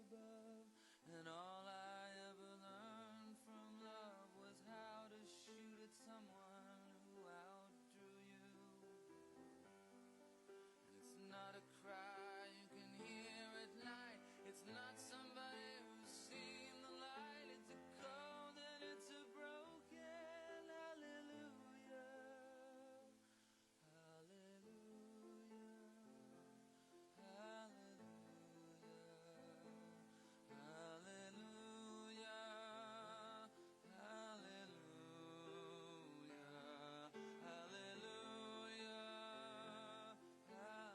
above. And all I ever learned from love was how to shoot at someone who outdrew you. And it's not a cry you can hear at night. It's not somebody who's seen the light. It's a cold and it's a broken hallelujah. Hallelujah. Hallelujah. Hallelujah. Hallelujah.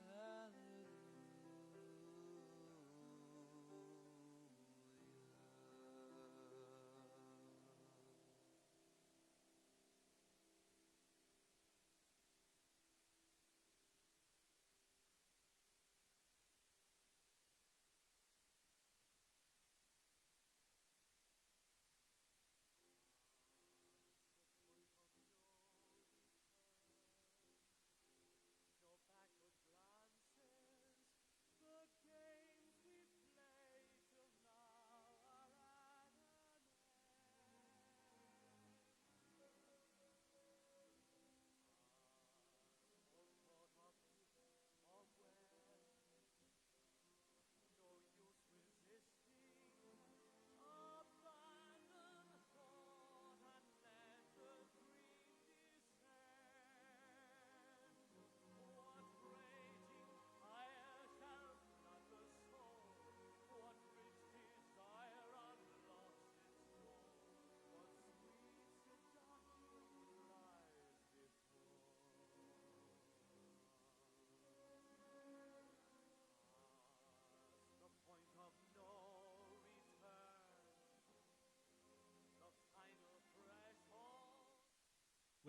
Hallelujah.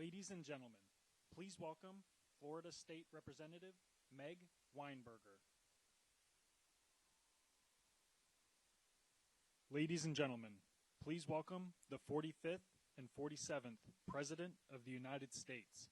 Ladies and gentlemen, please welcome Florida State Representative Meg Weinberger. Ladies and gentlemen, please welcome the 45th and 47th President of the United States.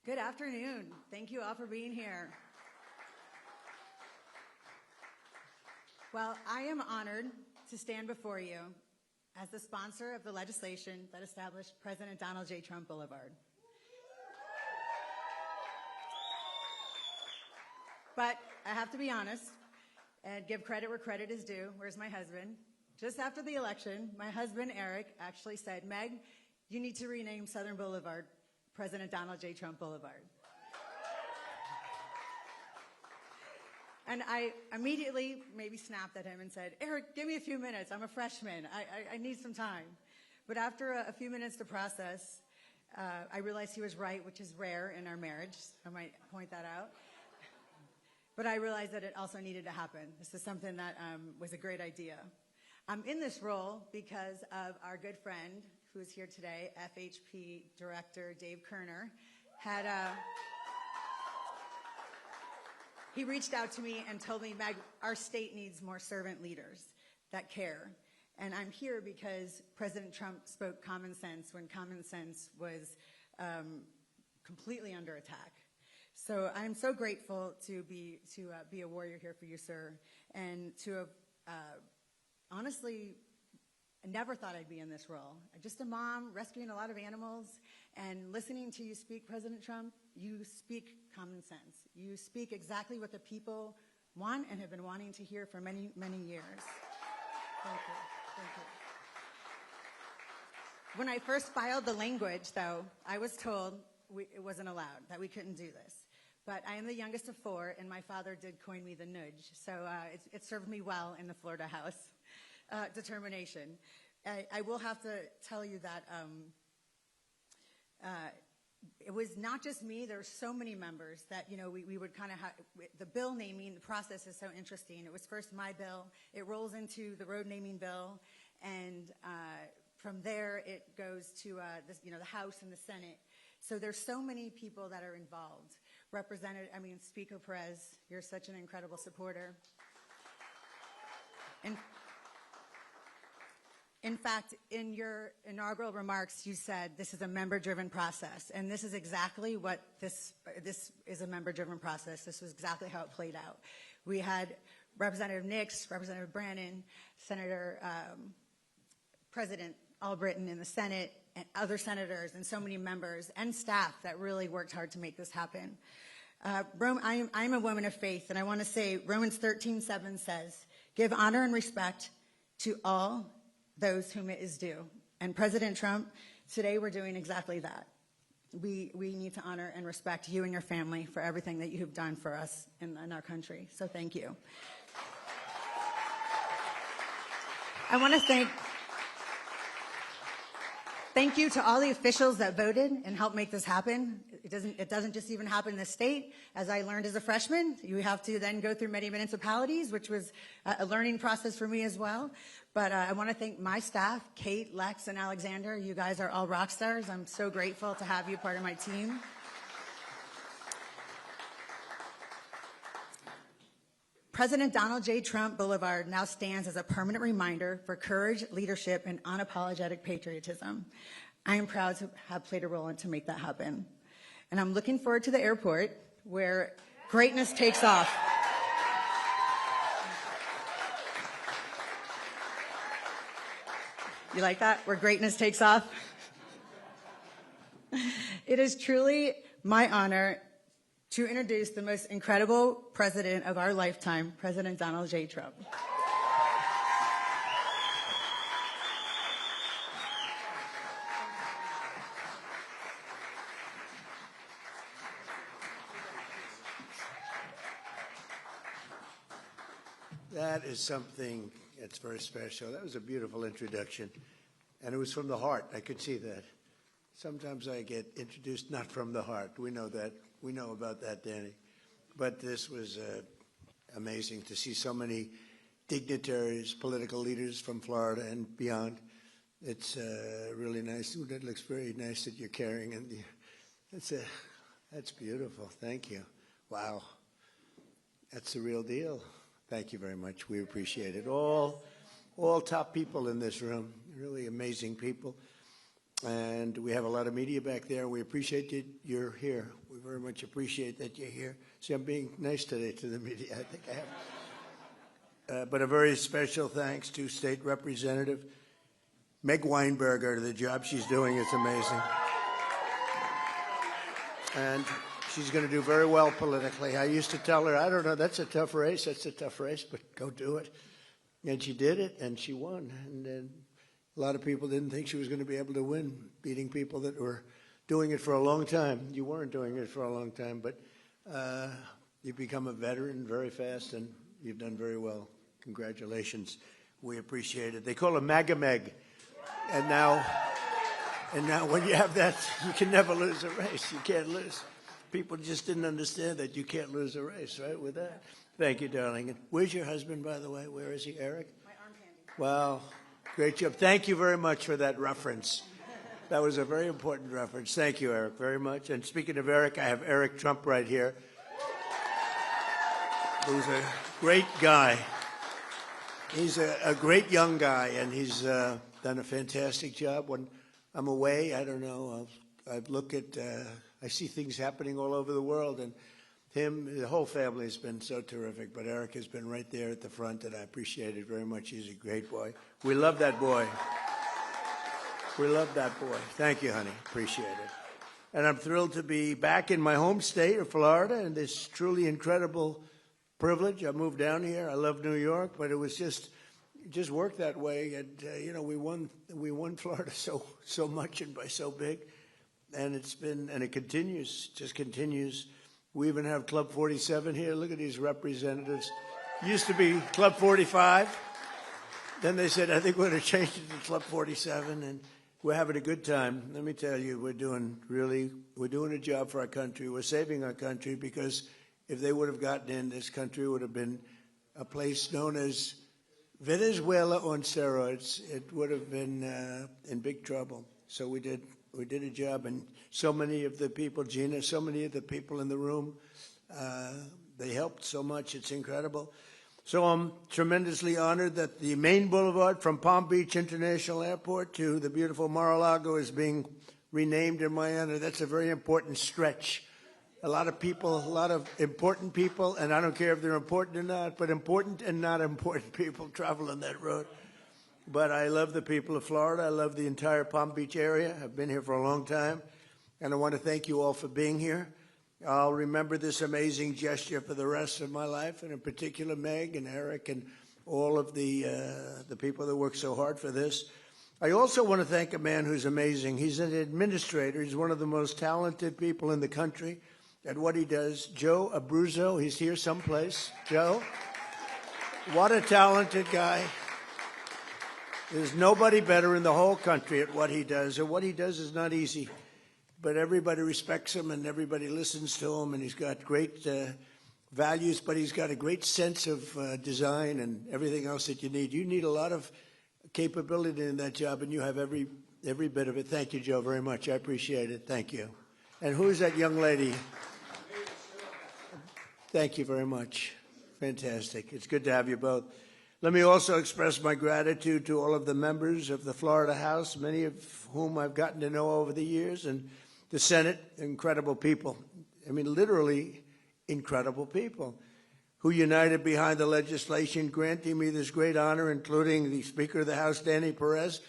Good afternoon. Thank you all for being here. Well, I am honored to stand before you as the sponsor of the legislation that established President Donald J. Trump Boulevard. But I have to be honest and give credit where credit is due. Where's my husband? Just after the election, my husband, Eric, actually said, Meg, you need to rename Southern Boulevard President Donald J. Trump Boulevard. And I immediately maybe snapped at him and said, Eric, give me a few minutes. I'm a freshman. I need some time. But after a few minutes to process, I realized he was right, which is rare in our marriage. I might point that out. But I realized that it also needed to happen. This is something that was a great idea. I'm in this role because of our good friend who is here today, FHP Director Dave Kerner, he reached out to me and told me, Meg, our state needs more servant leaders that care. And I'm here because President Trump spoke common sense when common sense was completely under attack. So I'm so grateful to be a warrior here for you, sir, and to have honestly, I never thought I'd be in this role. Just a mom rescuing a lot of animals and listening to you speak, President Trump. You speak common sense. You speak exactly what the people want and have been wanting to hear for many, many years. Thank you. Thank you. When I first filed the language, though, I was told it wasn't allowed, that we couldn't do this. But I am the youngest of 4, and my father did coin me the nudge. So it served me well in the Florida House. Determination. I will have to tell you that it was not just me. There were so many members that, we would kind of have, the bill naming, the process is so interesting. It was first my bill. It rolls into the road naming bill. And from there, it goes to, the House and the Senate. So there's so many people that are involved. Speaker Perez, you're such an incredible supporter. In fact, in your inaugural remarks, you said this is a member-driven process, and this is exactly what this is, a member-driven process. This was exactly how it played out. We had Representative Nix, Representative Brannon, Senator President Albritton in the Senate, and other senators, and so many members and staff that really worked hard to make this happen. I'm a woman of faith, and I want to say Romans 13:7 says, "Give honor and respect to all those whom it is due." And President Trump, today we're doing exactly that. We need to honor and respect you and your family for everything that you have done for us in our country. So thank you. I want to thank you to all the officials that voted and helped make this happen. It doesn't just even happen in the state. As I learned as a freshman, you have to then go through many municipalities, which was a learning process for me as well. But I want to thank my staff, Kate, Lex, and Alexander. You guys are all rock stars. I'm so grateful to have you part of my team. President Donald J. Trump Boulevard now stands as a permanent reminder for courage, leadership, and unapologetic patriotism. I am proud to have played a role in to make that happen. And I'm looking forward to the airport where greatness takes off. You like that? Where greatness takes off? It is truly my honor to introduce the most incredible president of our lifetime, President Donald J. Trump. That is something that's very special. That was a beautiful introduction, and it was from the heart. I could see that. Sometimes I get introduced not from the heart. We know that. We know about that, Danny. But this was amazing to see so many dignitaries, political leaders from Florida and beyond. It's really nice. Ooh, that looks very nice that you're carrying, and that's beautiful. Thank you. Wow, that's the real deal. Thank you very much. We appreciate it. All top people in this room, really amazing people. And we have a lot of media back there. We appreciate that you're here. We very much appreciate that you're here. See, I'm being nice today to the media. I think I have. But a very special thanks to State Representative Meg Weinberger. The job she's doing is amazing. And she's going to do very well politically. I used to tell her, I don't know, that's a tough race. That's a tough race, but go do it. And she did it, and she won. And then a lot of people didn't think she was going to be able to win, beating people that were doing it for a long time. You weren't doing it for a long time, but you've become a veteran very fast, and you've done very well. Congratulations. We appreciate it. They call her MAGA Meg. And now when you have that, you can never lose a race. You can't lose. People just didn't understand that you can't lose a race, right, with that. Thank you, darling. And where's your husband, by the way? Where is he, Eric? My arm candy. Wow. Great job. Thank you very much for that reference. That was a very important reference. Thank you, Eric, very much. And speaking of Eric, I have Eric Trump right here, who's a great guy. He's a great young guy, and he's done a fantastic job. When I'm away, I don't know, I look at, I see things happening all over the world, and the whole family has been so terrific, but Eric has been right there at the front, and I appreciate it very much. He's a great boy. We love that boy. We love that boy. Thank you, honey. Appreciate it. And I'm thrilled to be back in my home state of Florida, and this truly incredible privilege. I moved down here. I love New York, but it just worked that way. And you know, we won Florida so much and by so big, and it continues, just continues. We even have Club 47 here. Look at these representatives. Used to be Club 45. Then they said, I think we're going to change it to Club 47, and we're having a good time. Let me tell you, we're doing a job for our country. We're saving our country, because if they would have gotten in, this country would have been a place known as Venezuela on steroids. It would have been in big trouble. So we did a job, and so many of the people, Gina, so many of the people in the room, they helped so much. It's incredible. So I'm tremendously honored that the main boulevard from Palm Beach International Airport to the beautiful Mar-a-Lago is being renamed in my honor. That's a very important stretch. A lot of people, a lot of important people, and I don't care if they're important or not, but important and not important people travel on that road. But I love the people of Florida. I love the entire Palm Beach area. I've been here for a long time, and I want to thank you all for being here. I'll remember this amazing gesture for the rest of my life, and in particular Meg and Eric and all of the people that work so hard for this. I also want to thank a man who's amazing. He's an administrator. He's one of the most talented people in the country at what he does. Joe Abruzzo, he's here someplace. Joe, what a talented guy. There's nobody better in the whole country at what he does, and what he does is not easy. But everybody respects him, and everybody listens to him, and he's got great values, but he's got a great sense of design and everything else that you need. You need a lot of capability in that job, and you have every bit of it. Thank you, Joe, very much. I appreciate it. Thank you. And who is that young lady? Thank you very much. Fantastic. It's good to have you both. Let me also express my gratitude to all of the members of the Florida House, many of whom I've gotten to know over the years, and the Senate, incredible people. I mean, literally incredible people who united behind the legislation granting me this great honor, including the Speaker of the House, Danny Perez,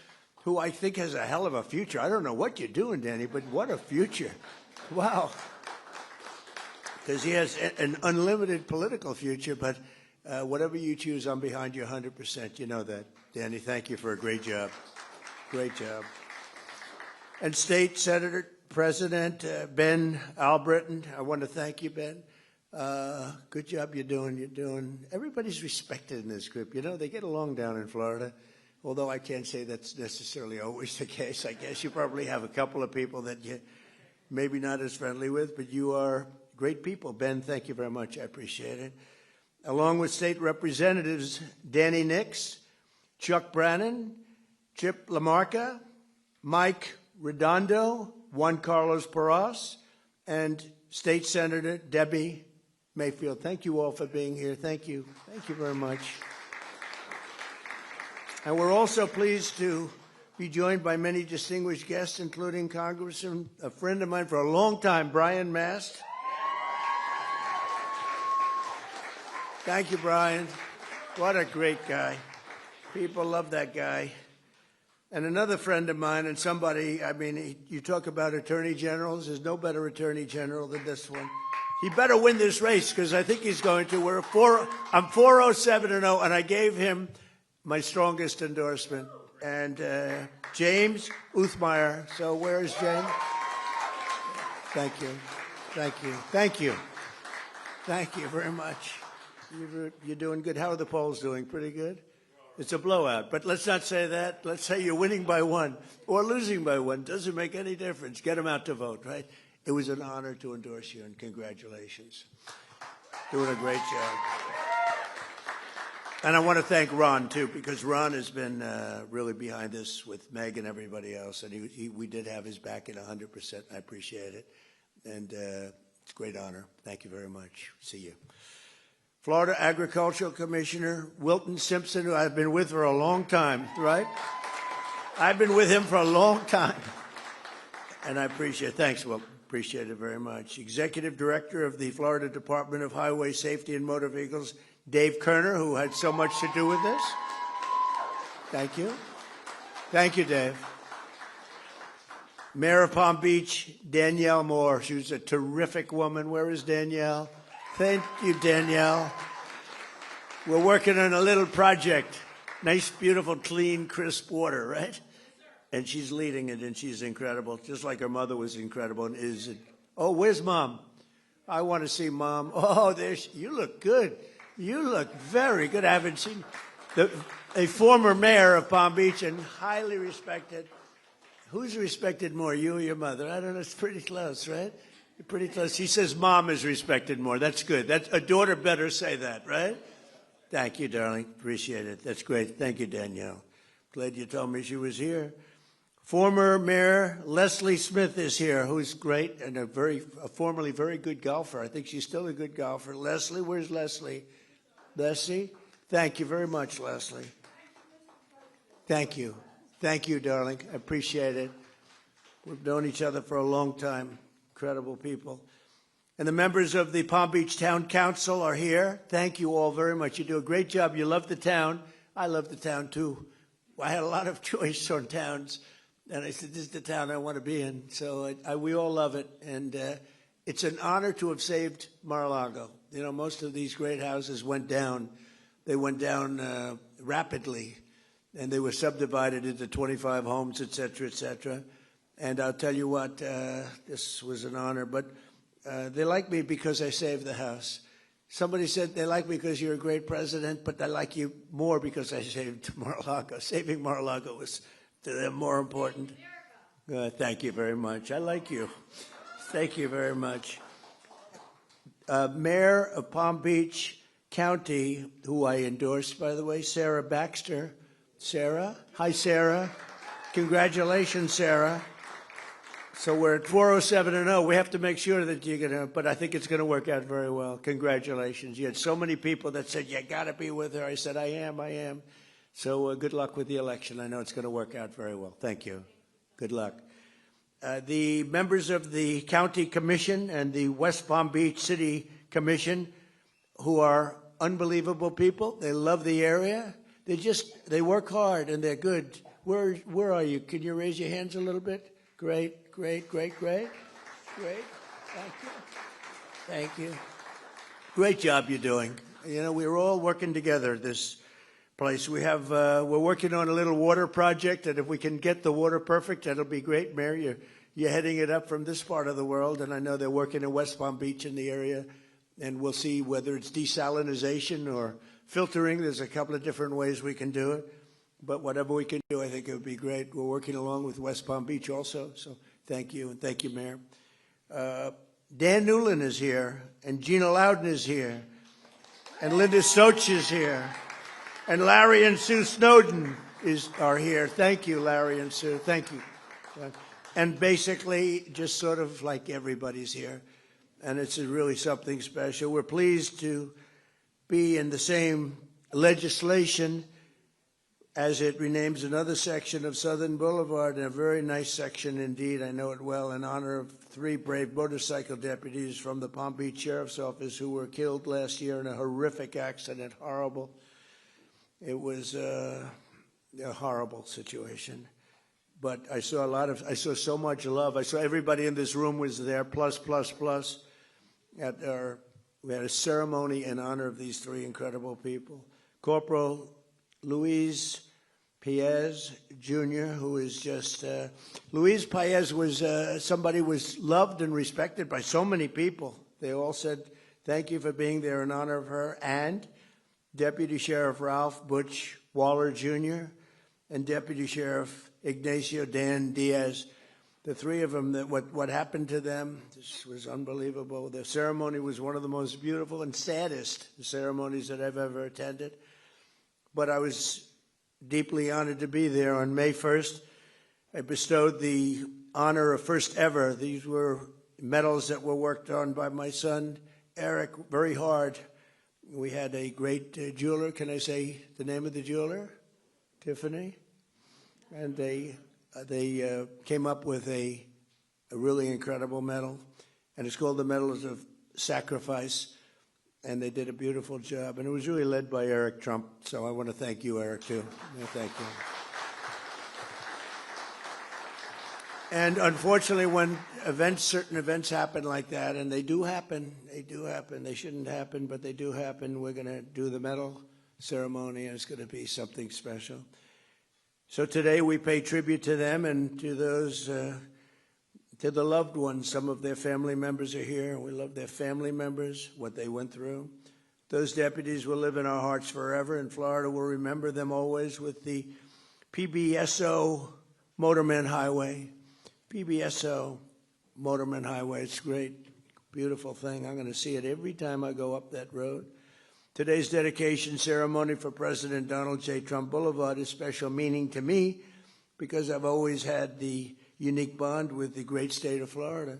who I think has a hell of a future. I don't know what you're doing, Danny, but what a future. Wow. Because he has an unlimited political future, but whatever you choose, I'm behind you 100%. You know that. Danny, thank you for a great job. Great job. And State Senator President Ben Albritton, I want to thank you, Ben. Good job you're doing. Everybody's respected in this group. You know, they get along down in Florida, although I can't say that's necessarily always the case. I guess you probably have a couple of people that you maybe not as friendly with, but you are great people. Ben, thank you very much. I appreciate it. Along with State Representatives Danny Nix, Chuck Brannon, Chip LaMarca, Mike Redondo, Juan Carlos Porras, and State Senator Debbie Mayfield. Thank you all for being here. Thank you. Thank you very much. And we're also pleased to be joined by many distinguished guests, including Congressman, a friend of mine for a long time, Brian Mast. Thank you, Brian. What a great guy. People love that guy. And another friend of mine, and somebody, I mean, you talk about attorney generals. There's no better attorney general than this one. He better win this race, because I think he's going to. I'm 407-0, and I gave him my strongest endorsement. And James Uthmeyer. So where is James? Thank you. Thank you. Thank you. Thank you very much. You're doing good. How are the polls doing? Pretty good? It's a blowout, but let's not say that. Let's say you're winning by one or losing by one. Doesn't make any difference. Get them out to vote, right? It was an honor to endorse you, and congratulations. Doing a great job. And I want to thank Ron, too, because Ron has been really behind this with Meg and everybody else, and we did have his back at 100%. I appreciate it, and it's a great honor. Thank you very much. See you. Florida Agricultural Commissioner Wilton Simpson, who I've been with for a long time, right? I've been with him for a long time. And I appreciate it. Thanks, Wilton. Appreciate it very much. Executive Director of the Florida Department of Highway Safety and Motor Vehicles, Dave Kerner, who had so much to do with this. Thank you. Thank you, Dave. Mayor of Palm Beach, Danielle Moore. She was a terrific woman. Where is Danielle? Thank you, Danielle. We're working on a little project. Nice, beautiful, clean, crisp water, right? And she's leading it, and she's incredible, just like her mother was incredible and is. Oh, where's Mom? I want to see Mom. Oh, you look good. You look very good. I haven't seen a former mayor of Palm Beach and highly respected. Who's respected more, you or your mother? I don't know. It's pretty close, right? You're pretty close. She says Mom is respected more. That's good. A daughter better say that, right? Thank you, darling. Appreciate it. That's great. Thank you, Danielle. Glad you told me she was here. Former Mayor Leslie Smith is here, who's great and a formerly very good golfer. I think she's still a good golfer. Leslie, where's Leslie? Leslie? Thank you very much, Leslie. Thank you. Thank you, darling. I appreciate it. We've known each other for a long time. Incredible people. And the members of the Palm Beach Town Council are here. Thank you all very much. You do a great job. You love the town. I love the town, too. I had a lot of choice on towns. And I said, this is the town I want to be in. So we all love it. And it's an honor to have saved Mar-a-Lago. You know, most of these great houses went down. They went down rapidly. And they were subdivided into 25 homes, et cetera, et cetera. And I'll tell you what, this was an honor. But they like me because I saved the house. Somebody said they like me because you're a great president, but they like you more because I saved Mar-a-Lago. Saving Mar-a-Lago was to them more important. Thank you very much. I like you. Thank you very much. Mayor of Palm Beach County, who I endorsed, by the way, Sarah Baxter. Sarah? Hi, Sarah. Congratulations, Sarah. So we're at 407-0. We have to make sure that you're going to, but I think it's going to work out very well. Congratulations. You had so many people that said, you got to be with her. I said, I am. So good luck with the election. I know it's going to work out very well. Thank you. Good luck. The members of the County Commission and the West Palm Beach City Commission, who are unbelievable people. They love the area. They work hard and they're good. Where are you? Can you raise your hands a little bit? Great. Thank you. Great job you're doing. You know, we're all working together at this place. We're working on a little water project, and if we can get the water perfect, that'll be great, Mayor. You're heading it up from this part of the world, and I know they're working in West Palm Beach in the area, and we'll see whether it's desalinization or filtering. There's a couple of different ways we can do it, but whatever we can do, I think it would be great. We're working along with West Palm Beach also, so thank you, and thank you, Mayor. Dan Newland is here, and Gina Loudon is here, and Linda Soch is here, and Larry and Sue Snowden are here. Thank you, Larry and Sue. Thank you. And basically, just sort of like everybody's here, and it's really something special. We're pleased to be in the same legislation as it renames another section of Southern Boulevard, and a very nice section indeed. I know it well, in honor of 3 brave motorcycle deputies from the Palm Beach Sheriff's Office who were killed last year in a horrific accident. Horrible. It was a horrible situation. But I saw so much love. I saw everybody in this room was there, plus. We had a ceremony in honor of these 3 incredible people. Corporal Luis Paez, Jr., who is just, Luis Paez was somebody was loved and respected by so many people. They all said, thank you for being there in honor of her. And Deputy Sheriff Ralph Butch Waller, Jr., and Deputy Sheriff Ignacio Dan Diaz. The 3 of them, what happened to them, this was unbelievable. The ceremony was one of the most beautiful and saddest ceremonies that I've ever attended. But I was deeply honored to be there. On May 1st, I bestowed the honor of first ever. These were medals that were worked on by my son, Eric, very hard. We had a great jeweler. Can I say the name of the jeweler? Tiffany. And they came up with a really incredible medal, and it's called the Medals of Sacrifice, and they did a beautiful job. And it was really led by Eric Trump, so I want to thank you, Eric, too. Thank you. And unfortunately, when certain events happen like that, and they do happen, they shouldn't happen, but they do happen, we're going to do the medal ceremony, and it's going to be something special. So today we pay tribute to them and to those, to the loved ones. Some of their family members are here. We love their family members, what they went through. Those deputies will live in our hearts forever, and Florida will remember them always with the PBSO Motorman Highway. PBSO Motorman Highway. It's a great, beautiful thing. I'm going to see it every time I go up that road. Today's dedication ceremony for President Donald J. Trump Boulevard is special meaning to me because I've always had the unique bond with the great state of Florida.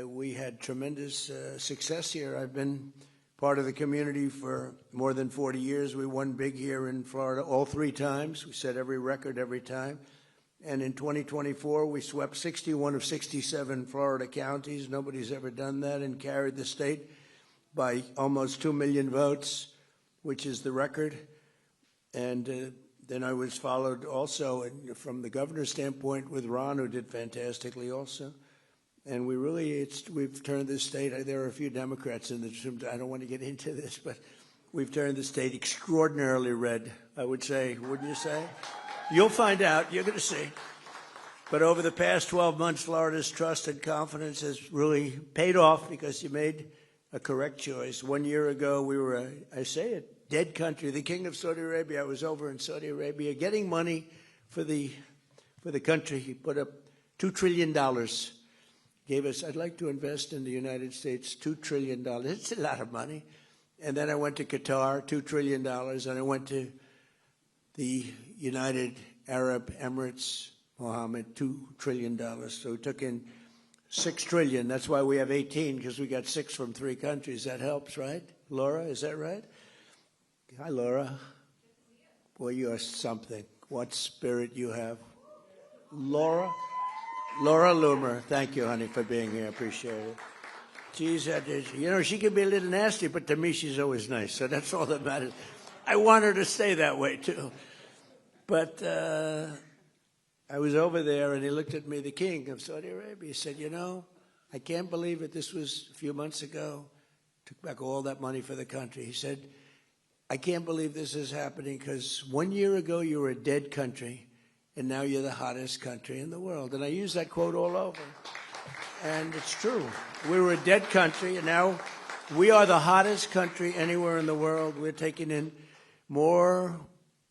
We had tremendous success here. I've been part of the community for more than 40 years. We won big here in Florida all 3 times. We set every record every time. And in 2024, we swept 61 of 67 Florida counties. Nobody's ever done that, and carried the state by almost 2 million votes, which is the record. And then I was followed also from the governor's standpoint with Ron, who did fantastically also. And we've turned this state, there are a few Democrats in this room, I don't want to get into this, but we've turned the state extraordinarily red, I would say, wouldn't you say? You'll find out. You're going to see. But over the past 12 months, Florida's trust and confidence has really paid off because you made a correct choice. 1 year ago, we were, I say it, dead country. The king of Saudi Arabia, I was over in Saudi Arabia getting money for the country. He put up $2 trillion. Gave us, I'd like to invest in the United States, $2 trillion. It's a lot of money. And then I went to Qatar, $2 trillion. And I went to the United Arab Emirates, Mohammed, $2 trillion. So we took in $6 trillion. That's why we have 18, because we got 6 from 3 countries. That helps, right? Laura, is that right? Hi, Laura. Boy, you are something. What spirit you have. Laura Loomer, thank you, honey, for being here. Appreciate it. Geez, she can be a little nasty, but to me, she's always nice. So that's all that matters. I want her to stay that way, too. But I was over there, and he looked at me, the king of Saudi Arabia. He said, I can't believe it. This was a few months ago. Took back all that money for the country. He said, I can't believe this is happening because 1 year ago you were a dead country, and now you're the hottest country in the world. And I use that quote all over. And it's true. We were a dead country, and now we are the hottest country anywhere in the world. We're taking in more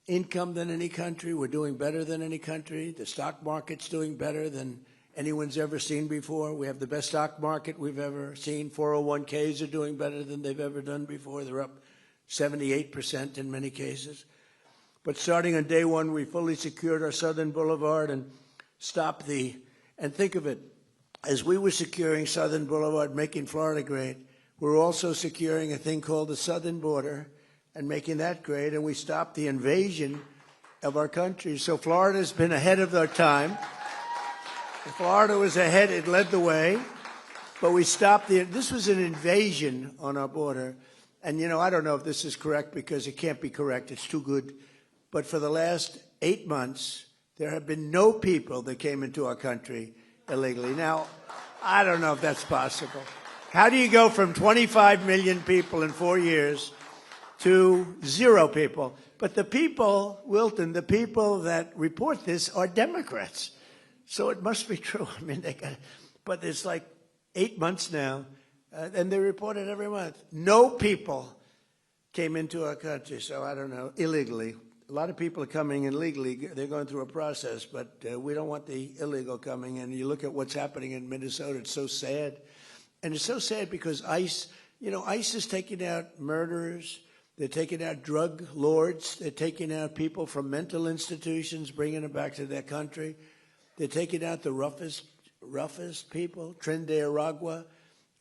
income than any country. We're doing better than any country. The stock market's doing better than anyone's ever seen before. We have the best stock market we've ever seen. 401ks are doing better than they've ever done before. They're up 78% in many cases. But starting on day one, we fully secured our Southern Boulevard and stopped and think of it, as we were securing Southern Boulevard, making Florida great, we're also securing a thing called the southern border and making that great, and we stopped the invasion of our country. So Florida's been ahead of our time. Florida was ahead, it led the way, but we stopped this was an invasion on our border. And, I don't know if this is correct because it can't be correct, it's too good. But for the last 8 months, there have been no people that came into our country illegally. Now, I don't know if that's possible. How do you go from 25 million people in 4 years to 0 people? But the people, Wilton, the people that report this are Democrats. So it must be true. I mean, but it's like 8 months now, and they report it every month. No people came into our country, so I don't know, illegally. A lot of people are coming in legally. They're going through a process, but we don't want the illegal coming in. You look at what's happening in Minnesota, it's so sad. And it's so sad because ICE is taking out murderers. They're taking out drug lords. They're taking out people from mental institutions, bringing them back to their country. They're taking out the roughest people, Trinidad, Aragua.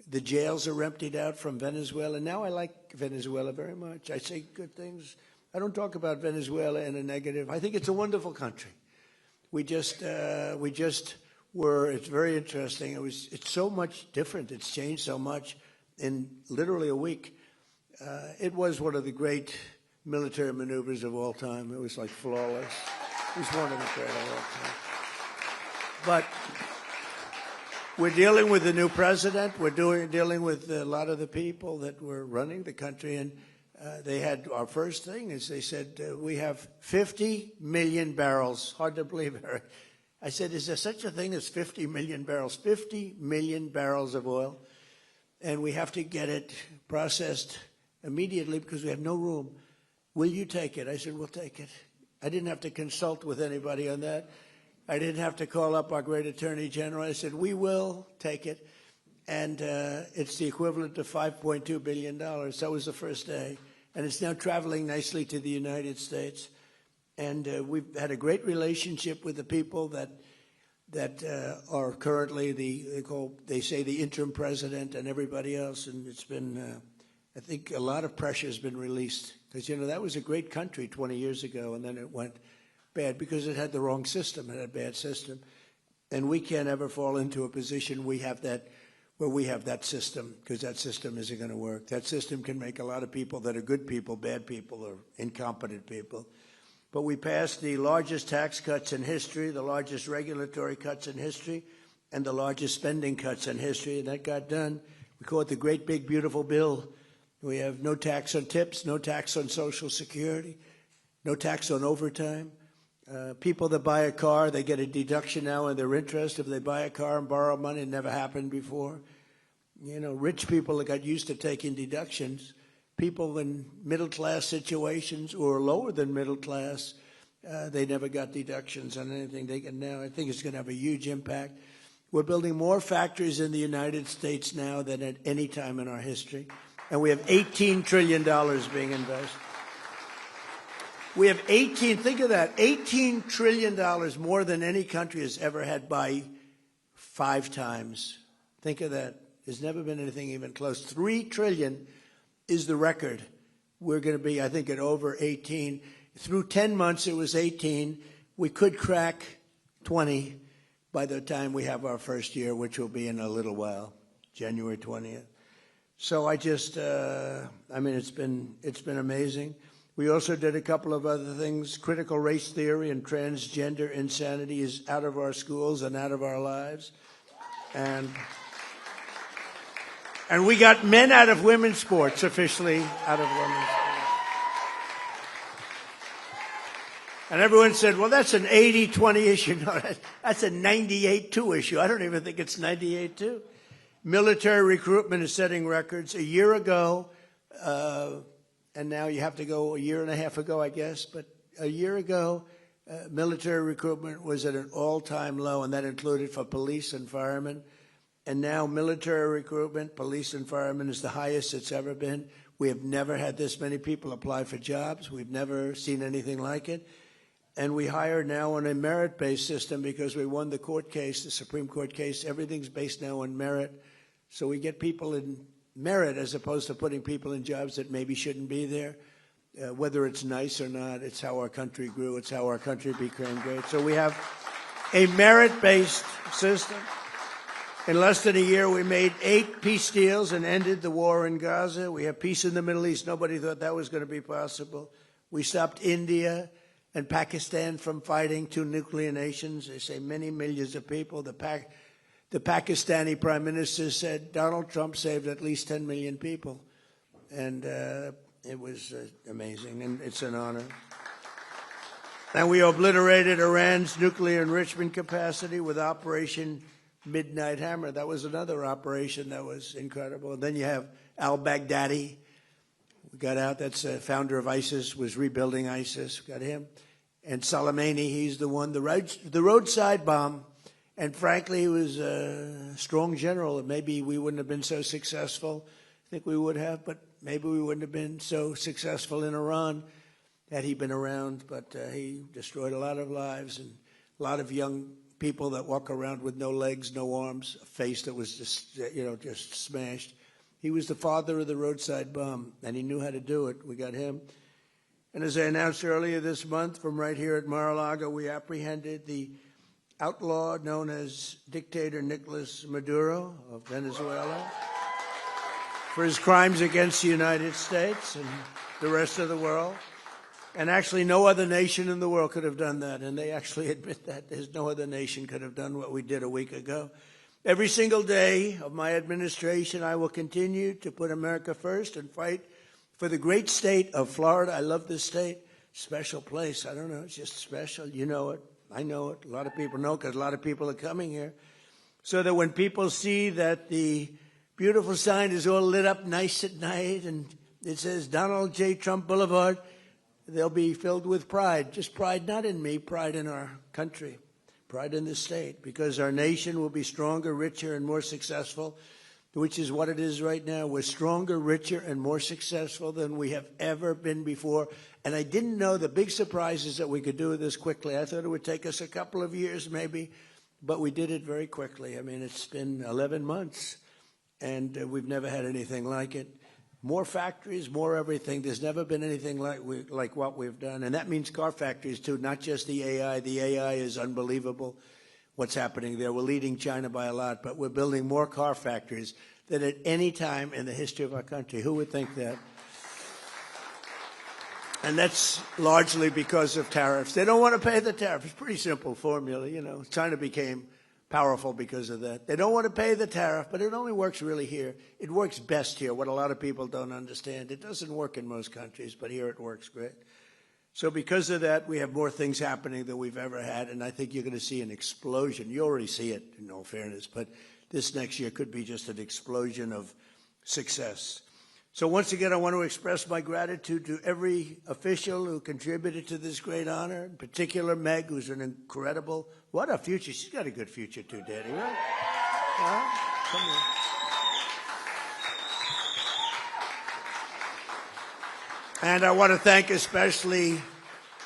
The jails are emptied out from Venezuela. Now I like Venezuela very much. I say good things. I don't talk about Venezuela in a negative. I think it's a wonderful country. We just were. It's very interesting. It's so much different. It's changed so much in literally a week. It was one of the great military maneuvers of all time. It was like flawless. It was one of the great of all time. But we're dealing with the new president. We're dealing with a lot of the people that were running the country, and they had our first thing is they said we have 50 million barrels. Hard to believe, Eric. I said, is there such a thing as 50 million barrels? 50 million barrels of oil, and we have to get it processed immediately because we have no room. Will you take it? I said, we'll take it. I didn't have to consult with anybody on that. I didn't have to call up our great attorney general. I said, we will take it. And it's the equivalent of $5.2 billion. That was the first day. And it's now traveling nicely to the United States. And we've had a great relationship with the people that are currently they say the interim president and everybody else. And it's been, I think a lot of pressure has been released. Because, that was a great country 20 years ago, and then it went bad because it had the wrong system. It had a bad system. And we can't ever fall into a position where we have that system, because that system isn't going to work. That system can make a lot of people that are good people, bad people, or incompetent people. But we passed the largest tax cuts in history, the largest regulatory cuts in history, and the largest spending cuts in history, and that got done. We call it the Great Big Beautiful Bill. We have no tax on tips, no tax on Social Security, no tax on overtime. People that buy a car, they get a deduction now on their interest. If they buy a car and borrow money, it never happened before. Rich people that got used to taking deductions. People in middle-class situations or lower than middle class, they never got deductions on anything they get now. I think it's going to have a huge impact. We're building more factories in the United States now than at any time in our history. And we have $18 trillion being invested. We have think of that, $18 trillion more than any country has ever had by 5 times. Think of that. There's never been anything even close. $3 trillion is the record. We're going to be, I think, at over 18. Through 10 months, it was 18. We could crack 20 by the time we have our first year, which will be in a little while, January 20th. So it's been amazing. We also did a couple of other things. Critical race theory and transgender insanity is out of our schools and out of our lives. And we got men out of women's sports, officially out of women's sports. And everyone said, well, that's an 80-20 issue. No, that's a 98-2 issue. I don't even think it's 98-2. Military recruitment is setting records. A year ago, and now you have to go a year and a half ago, I guess, but a year ago, military recruitment was at an all-time low, and that included for police and firemen. And now military recruitment, police and firemen, is the highest it's ever been. We have never had this many people apply for jobs. We've never seen anything like it. And we hire now on a merit-based system because we won the court case, the Supreme Court case. Everything's based now on merit. So we get people in merit as opposed to putting people in jobs that maybe shouldn't be there. Whether it's nice or not, it's how our country grew. It's how our country became great. So we have a merit-based system. In less than a year, we made 8 peace deals and ended the war in Gaza. We have peace in the Middle East. Nobody thought that was going to be possible. We stopped India and Pakistan from fighting, 2 nuclear nations. They say many millions of people. The Pakistani prime minister said Donald Trump saved at least 10 million people. And it was amazing, and it's an honor. And we obliterated Iran's nuclear enrichment capacity with Operation Midnight Hammer. That was another operation that was incredible. And then you have al-Baghdadi. We got out. That's the founder of ISIS, was rebuilding ISIS. We got him. And Soleimani, he's the one, the roadside bomb. And frankly, he was a strong general. Maybe we wouldn't have been so successful. I think we would have, but maybe we wouldn't have been so successful in Iran had he been around. But he destroyed a lot of lives, and a lot of young people that walk around with no legs, no arms, a face that was just, just smashed. He was the father of the roadside bomb, and he knew how to do it. We got him. And as I announced earlier this month, from right here at Mar-a-Lago, we apprehended the outlaw known as dictator Nicolas Maduro of Venezuela for his crimes against the United States and the rest of the world. And actually, no other nation in the world could have done that. And they actually admit that. There's no other nation could have done what we did a week ago. Every single day of my administration, I will continue to put America first and fight for the great state of Florida. I love this state. Special place. I don't know. It's just special. You know it. I know it. A lot of people know because a lot of people are coming here. So that when people see that the beautiful sign is all lit up nice at night and it says Donald J. Trump Boulevard, they'll be filled with pride. Just pride not in me, pride in our country, pride in the state, because our nation will be stronger, richer, and more successful, which is what it is right now. We're stronger, richer, and more successful than we have ever been before. And I didn't know the big surprise is that we could do this quickly. I thought it would take us a couple of years maybe, but we did it very quickly. I mean, it's been 11 months, and we've never had anything like it. More factories, more everything. There's never been anything like what we've done. And that means car factories, too, not just the AI. The AI is unbelievable what's happening there. We're leading China by a lot, but we're building more car factories than at any time in the history of our country. Who would think that? And that's largely because of tariffs. They don't want to pay the tariff. It's a pretty simple formula, China became powerful because of that. They don't want to pay the tariff, but it only works really here. It works best here, what a lot of people don't understand. It doesn't work in most countries, but here it works great. So because of that, we have more things happening than we've ever had, and I think you're going to see an explosion. You already see it, in all fairness, but this next year could be just an explosion of success. So once again, I want to express my gratitude to every official who contributed to this great honor, in particular Meg, who's an incredible, what a future. She's got a good future too, Daddy, right? Come on. And I want to thank especially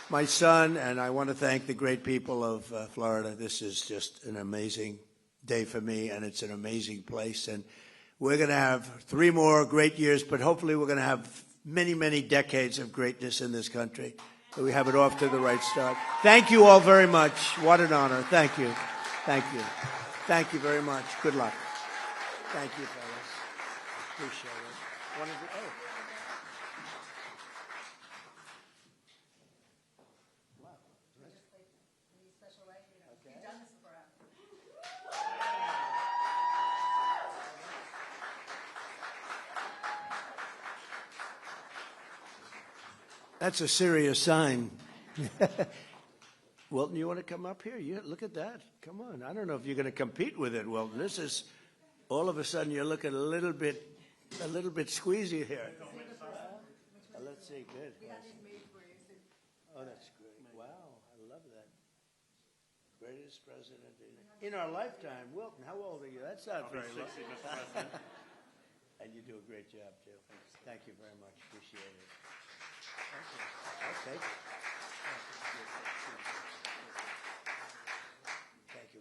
my son, and I want to thank the great people of Florida. This is just an amazing day for me, and it's an amazing place. And we're going to have 3 more great years, but hopefully we're going to have many, many decades of greatness in this country. So we have it off to the right start. Thank you all very much. What an honor. Thank you. Thank you. Thank you very much. Good luck. Thank you, fellas. Appreciate it. That's a serious sign. Wilton, you want to come up here? Look at that. Come on. I don't know if you're going to compete with it, Wilton. This is, all of a sudden, you're looking a little bit squeezy here. Let's see. Good. Oh, that's great. Wow. I love that. Greatest president in our lifetime. Wilton, how old are you? That's not very long. Mr. President. And you do a great job, too. Thank you very much. Appreciate it. Okay. Thank you.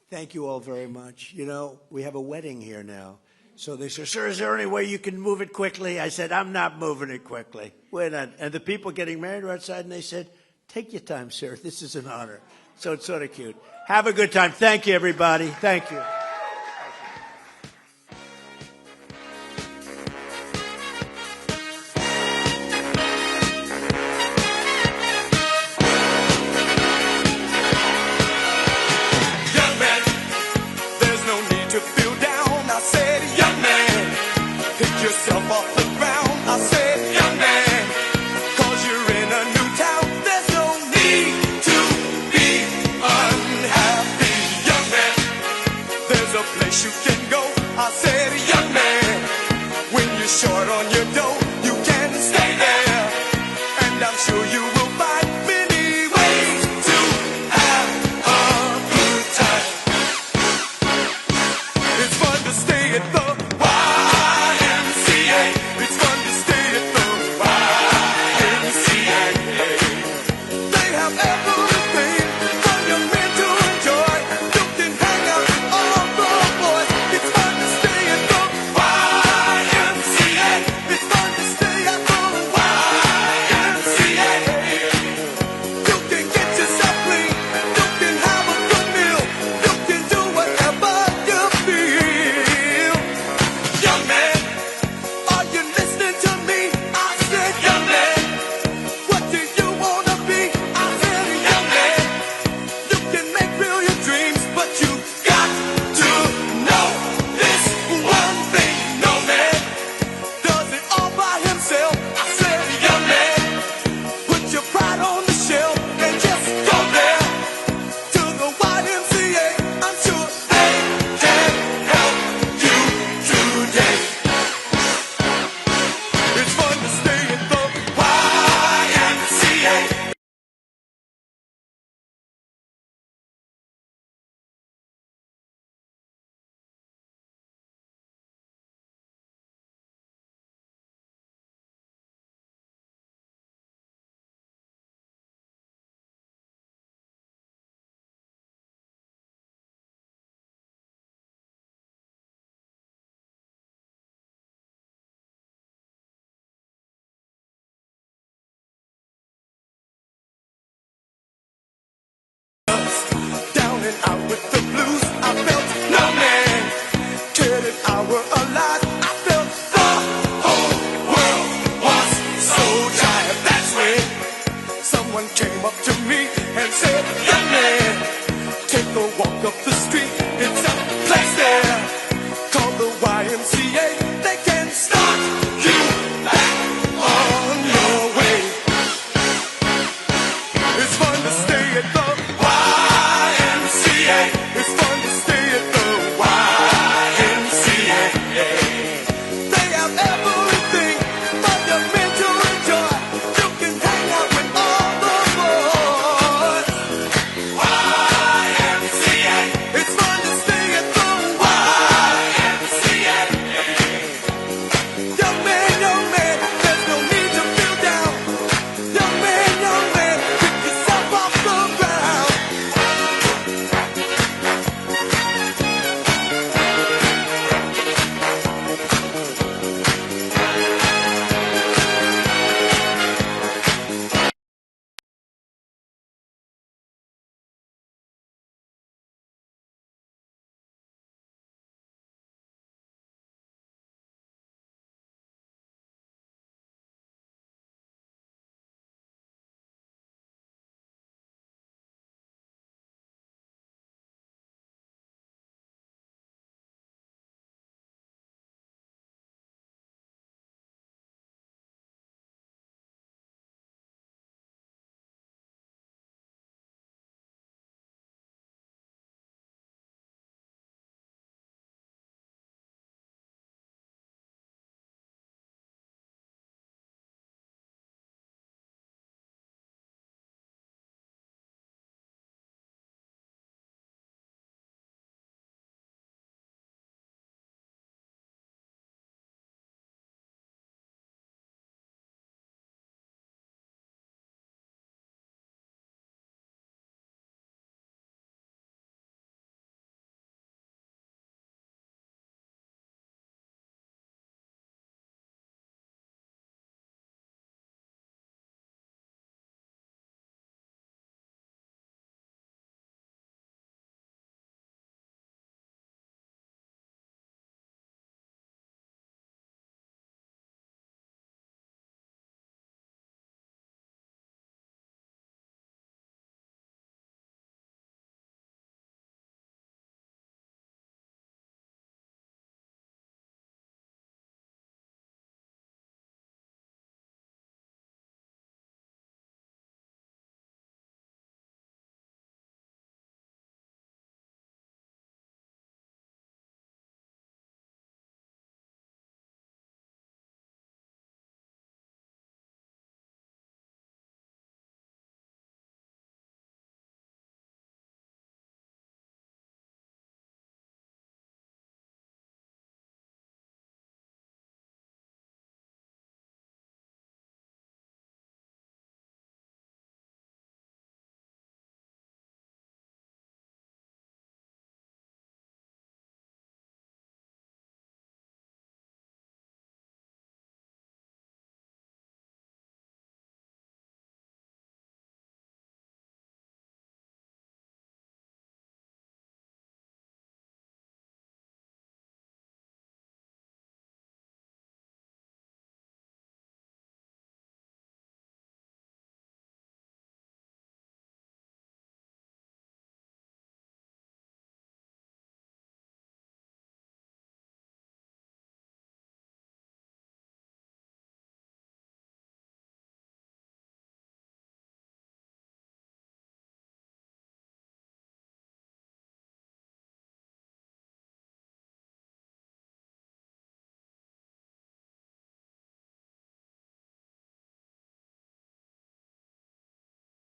Thank you all very much. We have a wedding here now. So they said, sir, is there any way you can move it quickly? I said, I'm not moving it quickly. We're not. And the people getting married were outside, and they said, take your time, sir. This is an honor. So it's sort of cute. Have a good time. Thank you, everybody. Thank you. There's Starting out with the blues, I felt no man. Cared if I were alive, I felt the whole world was so tired. That's when someone came up to me and said, young man, take a walk up the street. It's a place there